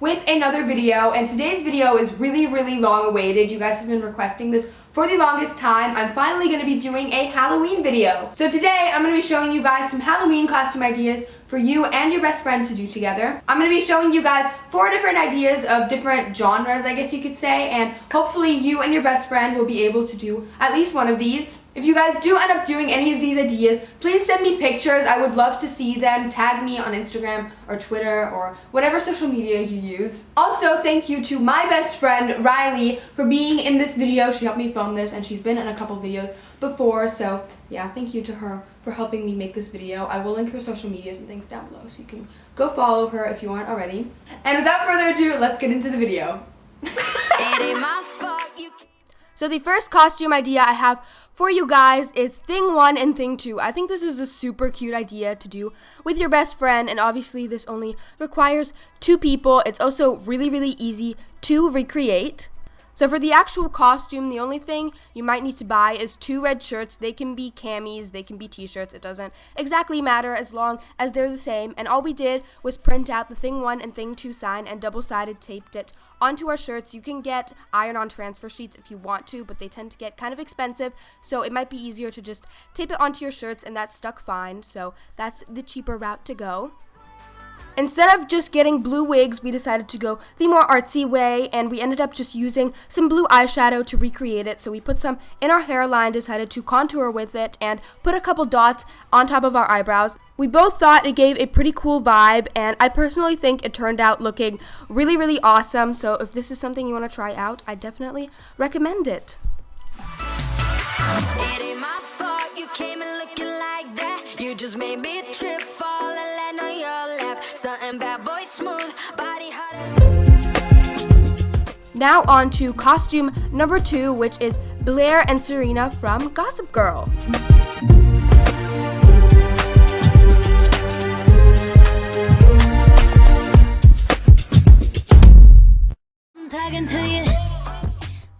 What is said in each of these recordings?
with another video, and today's video is really long awaited. You guys have been requesting this for the longest time. I'm finally going to be doing a Halloween video. So today I'm going to be showing you guys some Halloween costume ideas for you and your best friend to do together. I'm going to be showing you guys 4 different ideas of different genres, I guess you could say, and hopefully you and your best friend will be able to do at least one of these. If you guys do end up doing any of these ideas, please send me pictures. I would love to see them. Tag me on Instagram or Twitter or whatever social media you use. Also, thank you to my best friend, Riley, for being in this video. She helped me film this, and she's been in a couple videos before, so yeah, thank you to her for helping me make this video. I will link her social medias and things down below, so you can go follow her if you aren't already. And without further ado, let's get into the video. So the first costume idea I have for you guys is Thing 1 and Thing 2. I think this is a super cute idea to do with your best friend, and obviously this only requires 2 people. It's also really easy to recreate. So for the actual costume, the only thing you might need to buy is 2 red shirts. They can be camis, they can be t-shirts. It doesn't exactly matter as long as they're the same. And all we did was print out the Thing 1 and Thing 2 sign and double-sided taped it onto our shirts. You can get iron-on transfer sheets if you want to, but they tend to get kind of expensive, so it might be easier to just tape it onto your shirts, and that stuck fine. So that's the cheaper route to go. Instead of just getting blue wigs, we decided to go the more artsy way, and we ended up just using some blue eyeshadow to recreate it. So we put some in our hairline, decided to contour with it, and put a couple dots on top of our eyebrows. We both thought it gave a pretty cool vibe, and I personally think it turned out looking really awesome. So if this is something you want to try out, I definitely recommend it. It ain't my fault you came in looking like that. You just made me trip, fall, and land on your lap. Stuntin' bad boy smooth, body hot. Now on to costume number 2, which is Blair and Serena from Gossip Girl. I'm talking to you.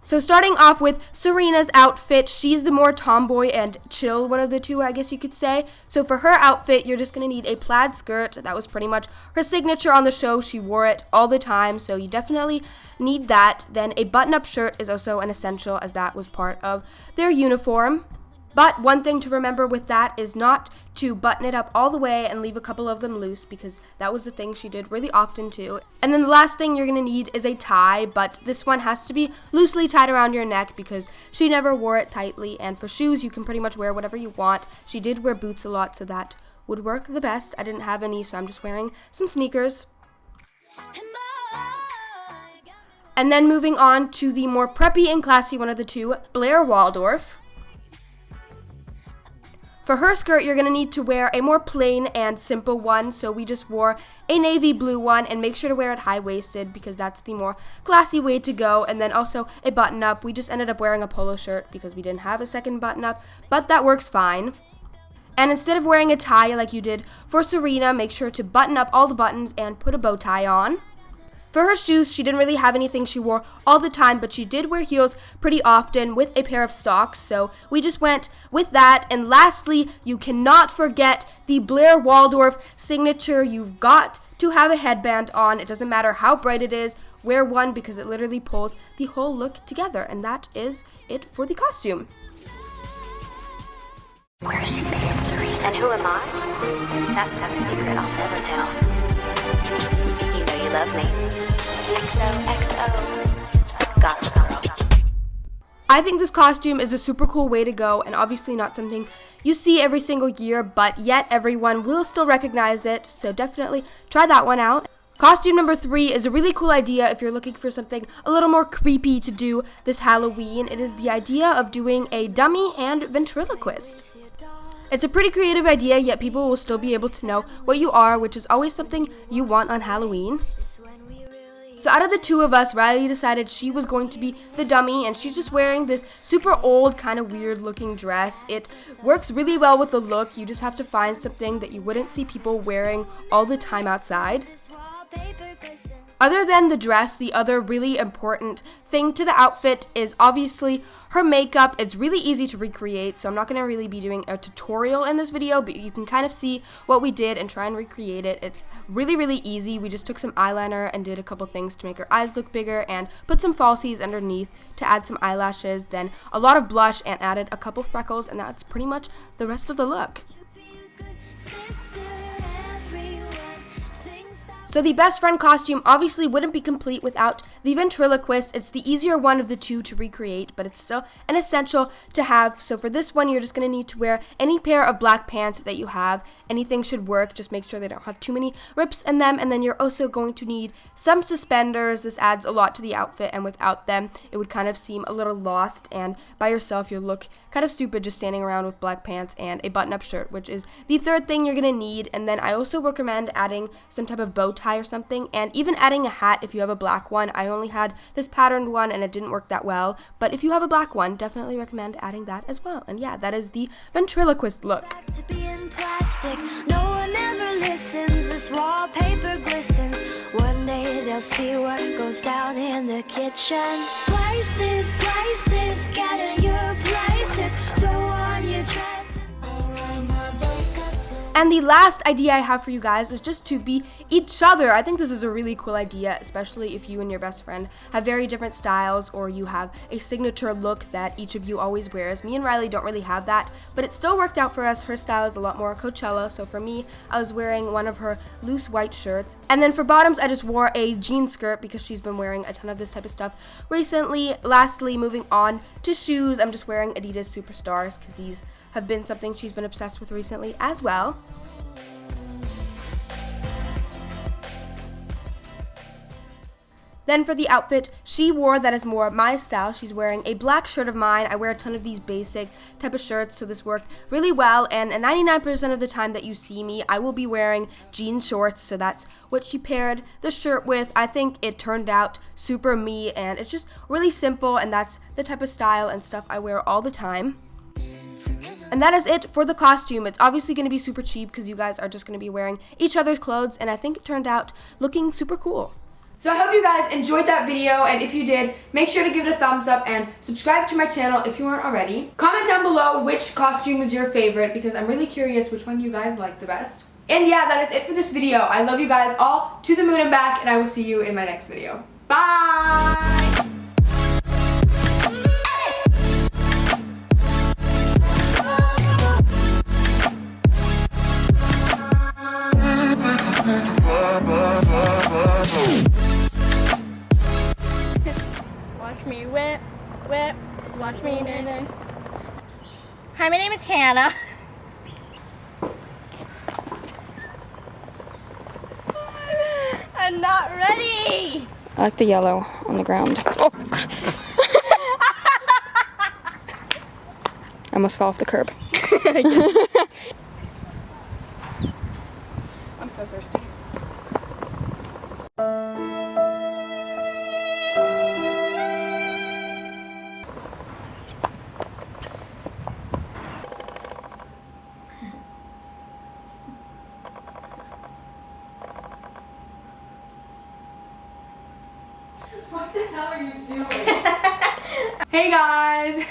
So starting off with Serena's outfit, she's the more tomboy and chill one of the two, I guess you could say. So for her outfit, you're just going to need a plaid skirt. That was pretty much her signature on the show. She wore it all the time, so you definitely need that. Then a button-up shirt is also an essential, as that was part of their uniform. But one thing to remember with that is not to button it up all the way and leave a couple of them loose, because that was the thing she did really often too. And then the last thing you're going to need is a tie, but this one has to be loosely tied around your neck because she never wore it tightly. And for shoes, you can pretty much wear whatever you want. She did wear boots a lot, so that would work the best. I didn't have any, so I'm just wearing some sneakers. And then moving on to the more preppy and classy one of the two, Blair Waldorf. For her skirt, you're going to need to wear a more plain and simple one, so we just wore a navy blue one, and make sure to wear it high-waisted because that's the more classy way to go. And then also a button-up. We just ended up wearing a polo shirt because we didn't have a second button-up, but that works fine. And instead of wearing a tie like you did for Serena, make sure to button up all the buttons and put a bow tie on. For her shoes, she didn't really have anything she wore all the time, but she did wear heels pretty often with a pair of socks, so we just went with that. And lastly, you cannot forget the Blair Waldorf signature. You've got to have a headband on. It doesn't matter how bright it is. Wear one because it literally pulls the whole look together, and that is it for the costume. Where's she being, Serena? And who am I? That's not a secret I'll never tell. You know you love me. XOXO. Gossip Girl. I think this costume is a super cool way to go, and obviously not something you see every single year, but yet everyone will still recognize it, so definitely try that one out. Costume number 3 is a really cool idea if you're looking for something a little more creepy to do this Halloween. It is the idea of doing a dummy and ventriloquist. It's a pretty creative idea, yet people will still be able to know what you are, which is always something you want on Halloween. So out of the 2 of us, Riley decided she was going to be the dummy, and she's just wearing this super old, kind of weird looking dress. It works really well with the look. You just have to find something that you wouldn't see people wearing all the time outside. Other than the dress, the other really important thing to the outfit is obviously her makeup. It's really easy to recreate, so I'm not going to really be doing a tutorial in this video, but you can kind of see what we did and try and recreate it. It's really, really easy. We just took some eyeliner and did a couple things to make her eyes look bigger and put some falsies underneath to add some eyelashes, then a lot of blush and added a couple freckles, and that's pretty much the rest of the look. So the best friend costume obviously wouldn't be complete without the ventriloquist. It's the easier one of the two to recreate, but it's still an essential to have. So for this one, you're just going to need to wear any pair of black pants that you have. Anything should work. Just make sure they don't have too many rips in them. And then you're also going to need some suspenders. This adds a lot to the outfit, and without them, it would kind of seem a little lost. And by yourself, you'll look kind of stupid just standing around with black pants and a button-up shirt, which is the third thing you're going to need. And then I also recommend adding some type of bow tie or something, and even adding a hat if you have a black one. I only had this patterned one and it didn't work that well, but if you have a black one, definitely recommend adding that as well. And yeah, that is the ventriloquist look. Back to being plastic. No one ever listens. This wallpaper glistens. One day they'll see what goes down in the kitchen. Places, places, get in your places. Throw on your dress. And the last idea I have for you guys is just to be each other. I think this is a really cool idea, especially if you and your best friend have very different styles, or you have a signature look that each of you always wears. Me and Riley don't really have that, but it still worked out for us. Her style is a lot more Coachella, so for me, I was wearing one of her loose white shirts. And then for bottoms, I just wore a jean skirt because she's been wearing a ton of this type of stuff recently. Lastly, moving on to shoes, I'm just wearing Adidas Superstars because these have been something she's been obsessed with recently as well. Then for the outfit she wore that is more my style, she's wearing a black shirt of mine. I wear a ton of these basic type of shirts, so this worked really well. And 99% of the time that you see me, I will be wearing jean shorts, so that's what she paired the shirt with. I think it turned out super me, and it's just really simple, and that's the type of style and stuff I wear all the time. And that is it for the costume. It's obviously going to be super cheap because you guys are just going to be wearing each other's clothes, and I think it turned out looking super cool. So I hope you guys enjoyed that video, and if you did, make sure to give it a thumbs up and subscribe to my channel if you aren't already. Comment down below which costume was your favorite, because I'm really curious which one you guys like the best. And yeah, that is it for this video. I love you guys all to the moon and back, and I will see you in my next video. Bye! Watch me whip, whip, watch me nay. Hi, my name is Hannah. I'm not ready. I like the yellow on the ground. Oh. I almost fell off the curb. I'm so thirsty. What the hell are you doing? Hey guys!